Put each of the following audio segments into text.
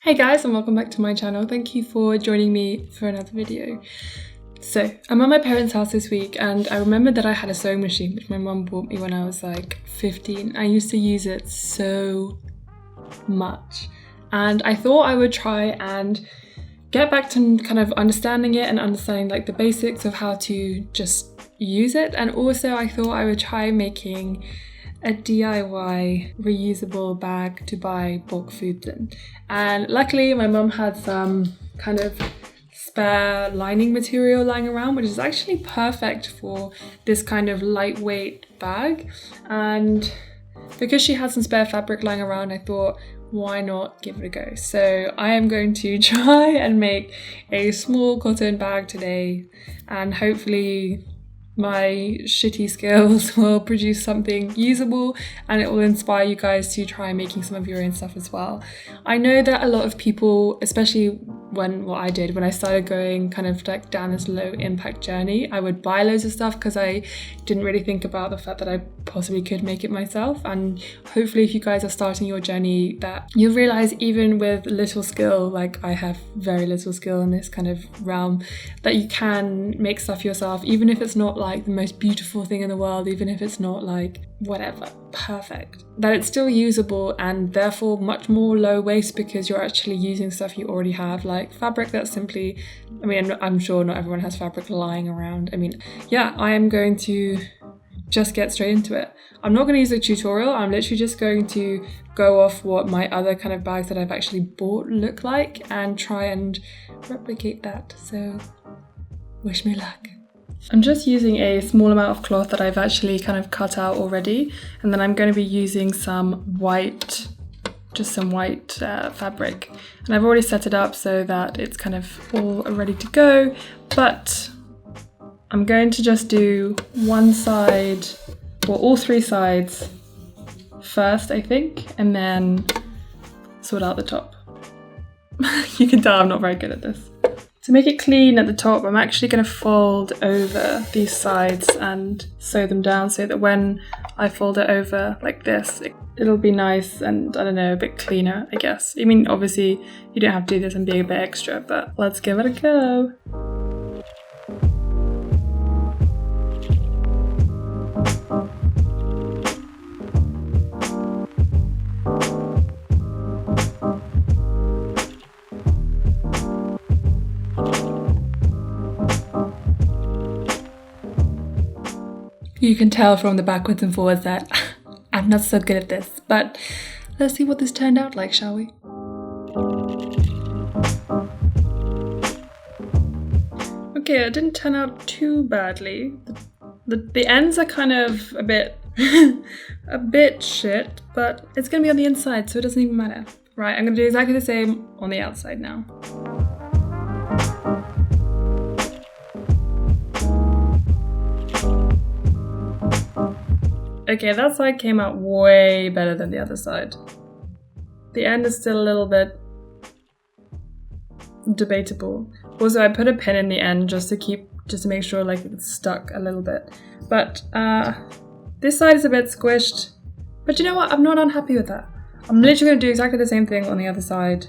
Hey guys, and welcome back to my channel. Thank you for joining me for another video. So, I'm at my parents' house this week and I remembered that I had a sewing machine which my mum bought me when I was like 15. I used to use it so much and I thought I would try and get back to kind of understanding it and understanding like the basics of how to just use it, and also I thought I would try making a DIY reusable bag to buy bulk foods in. And luckily my mum had some kind of spare lining material lying around, which is actually perfect for this kind of lightweight bag. And because she had some spare fabric lying around, I thought, why not give it a go? So I am going to try and make a small cotton bag today, and hopefully my shitty skills will produce something usable and it will inspire you guys to try making some of your own stuff as well. I know that a lot of people, especially when I started going kind of like down this low impact journey, I would buy loads of stuff because I didn't really think about the fact that I possibly could make it myself. And hopefully if you guys are starting your journey, that you'll realize even with little skill, like I have very little skill in this kind of realm, that you can make stuff yourself, even if it's not like the most beautiful thing in the world, even if it's not like whatever perfect, that it's still usable and therefore much more low waste because you're actually using stuff you already have, like fabric that's simply, I'm sure not everyone has fabric lying around. I am going to just get straight into it. I'm not going to use a tutorial. I'm literally just going to go off what my other kind of bags that I've actually bought look like and try and replicate that. So wish me luck. I'm just using a small amount of cloth that I've actually kind of cut out already, and then I'm going to be using some white fabric, and I've already set it up so that it's kind of all ready to go, but I'm going to just do one side, or all three sides first, I think, and then sort out the top. You can tell I'm not very good at this. To make it clean at the top, I'm actually going to fold over these sides and sew them down so that when I fold it over like this, it'll be nice and, I don't know, a bit cleaner, I guess. Obviously, you don't have to do this and be a bit extra, but let's give it a go. You can tell from the backwards and forwards that I'm not so good at this, but let's see what this turned out like, shall we? Okay, it didn't turn out too badly. The ends are kind of a bit shit, but it's gonna be on the inside, so it doesn't even matter. Right, I'm gonna do exactly the same on the outside now. Okay, that side came out way better than the other side. The end is still a little bit debatable. Also, I put a pin in the end just to make sure like it's stuck a little bit. But this side is a bit squished. But you know what? I'm not unhappy with that. I'm literally going to do exactly the same thing on the other side.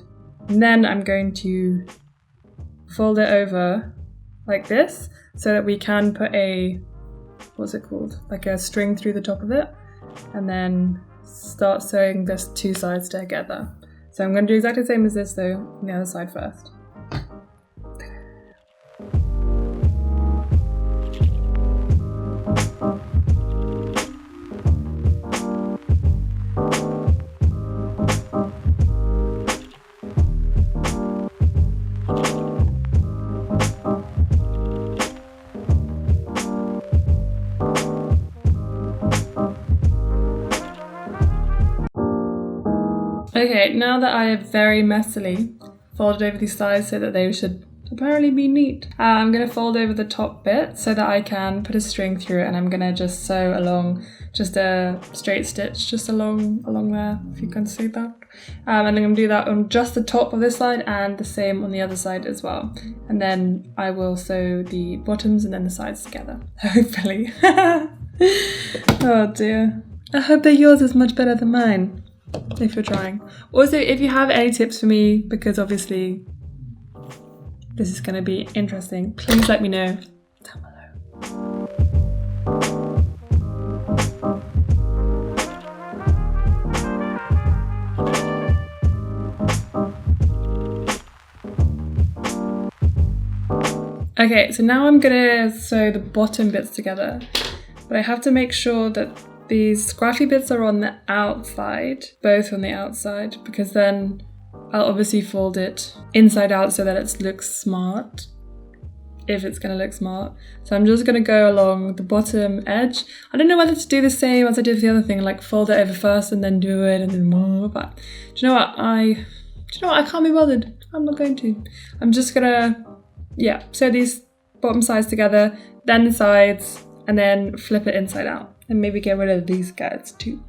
And then I'm going to fold it over like this so that we can put like a string through the top of it, and then start sewing this two sides together. So I'm going to do exactly the same as this though, on the other side first. Okay, now that I have very messily folded over these sides so that they should apparently be neat, I'm going to fold over the top bit so that I can put a string through it, and I'm going to just sew along just a straight stitch just along there, if you can see that. And I'm going to do that on just the top of this side and the same on the other side as well. And then I will sew the bottoms and then the sides together, hopefully. Oh dear. I hope that yours is much better than mine. if you're trying. Also, if you have any tips for me, because obviously this is going to be interesting, please let me know down below. Okay, so now I'm gonna sew the bottom bits together, but I have to make sure that these scruffy bits are on the outside, both on the outside, because then I'll obviously fold it inside out so that it looks smart, if it's gonna look smart. So I'm just gonna go along the bottom edge. I don't know whether to do the same as I did with the other thing, like fold it over first and then do it and then more, but do you know what? I can't be bothered. I'm not going to. I'm just gonna, yeah, sew these bottom sides together, then the sides, and then flip it inside out. And maybe get rid of these guys too.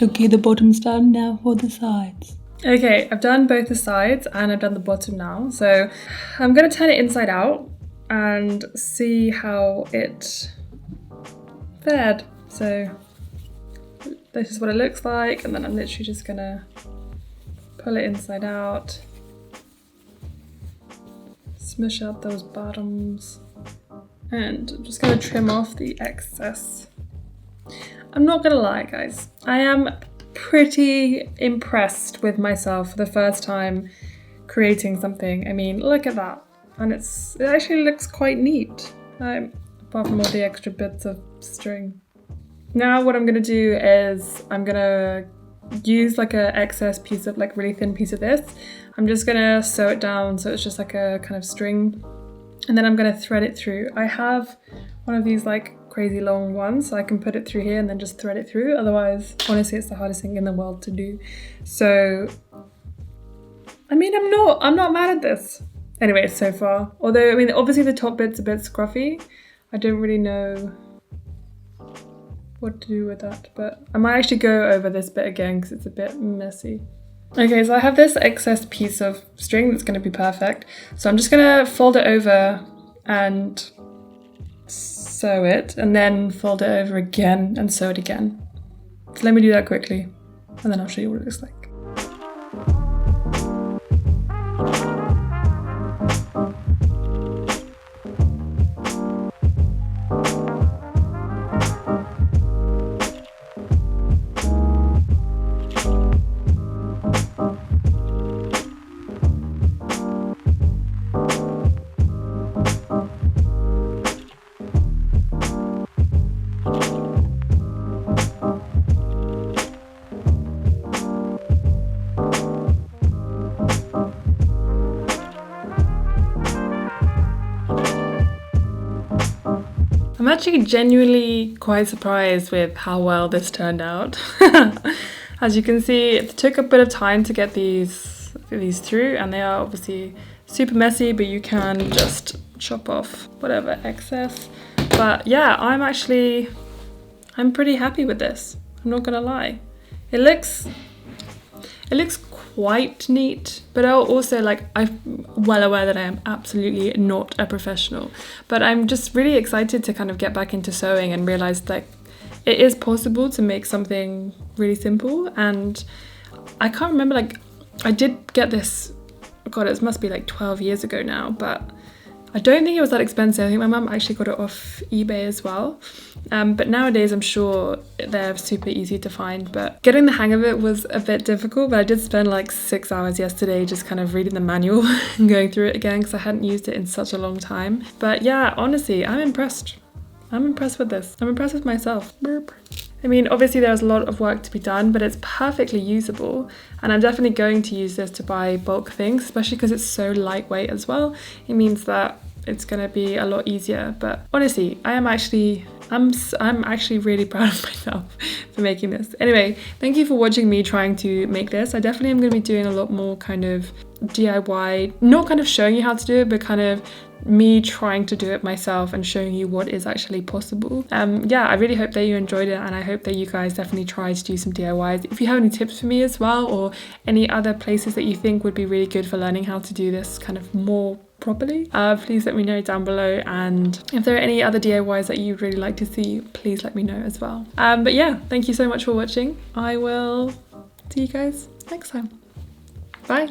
Okay, the bottom's done, now for the sides. Okay, I've done both the sides and I've done the bottom now. So I'm gonna turn it inside out and see how it fared. So this is what it looks like, and then I'm literally just gonna pull it inside out. Smush out those bottoms, and I'm just gonna trim off the excess. I'm not gonna lie, guys, I am pretty impressed with myself for the first time creating something. I mean, look at that, and it actually looks quite neat, apart from all the extra bits of string. Now what I'm gonna do is I'm gonna use like a excess piece of, like really thin piece of this. I'm just gonna sew it down so it's just like a kind of string, and then I'm gonna thread it through. I have one of these like crazy long ones, so I can put it through here and then just thread it through. Otherwise, honestly, it's the hardest thing in the world to do. So, I mean, I'm not mad at this. Anyway, so far. Although, I mean, obviously the top bit's a bit scruffy. I don't really know what to do with that, but I might actually go over this bit again because it's a bit messy. Okay, so I have this excess piece of string that's going to be perfect. So I'm just going to fold it over and sew it, and then fold it over again and sew it again. So let me do that quickly, and then I'll show you what it looks like. I'm actually genuinely quite surprised with how well this turned out. As you can see, it took a bit of time to get these through, and they are obviously super messy, but you can just chop off whatever excess. But yeah, I'm pretty happy with this. I'm not gonna lie. It looks quite neat, but I'm well aware that I am absolutely not a professional. But I'm just really excited to kind of get back into sewing and realize that it is possible to make something really simple. And I can't remember, like, I did get this, God, it must be like 12 years ago now, but I don't think it was that expensive. I think my mum actually got it off eBay as well. But nowadays I'm sure they're super easy to find, but getting the hang of it was a bit difficult. But I did spend like 6 hours yesterday just kind of reading the manual and going through it again because I hadn't used it in such a long time. But yeah, honestly, I'm impressed. I'm impressed with this. I'm impressed with myself. Burp. I mean, obviously there's a lot of work to be done, but it's perfectly usable. And I'm definitely going to use this to buy bulk things, especially because it's so lightweight as well. It means that it's going to be a lot easier. But honestly, I'm actually really proud of myself for making this. Anyway, thank you for watching me trying to make this. I definitely am going to be doing a lot more kind of DIY, not kind of showing you how to do it, but kind of me trying to do it myself and showing you what is actually possible. Yeah, I really hope that you enjoyed it, and I hope that you guys definitely try to do some DIYs. If you have any tips for me as well, or any other places that you think would be really good for learning how to do this kind of more properly. Please let me know down below, and if there are any other DIYs that you'd really like to see, please let me know as well. But yeah, thank you so much for watching. I will see you guys next time. Bye.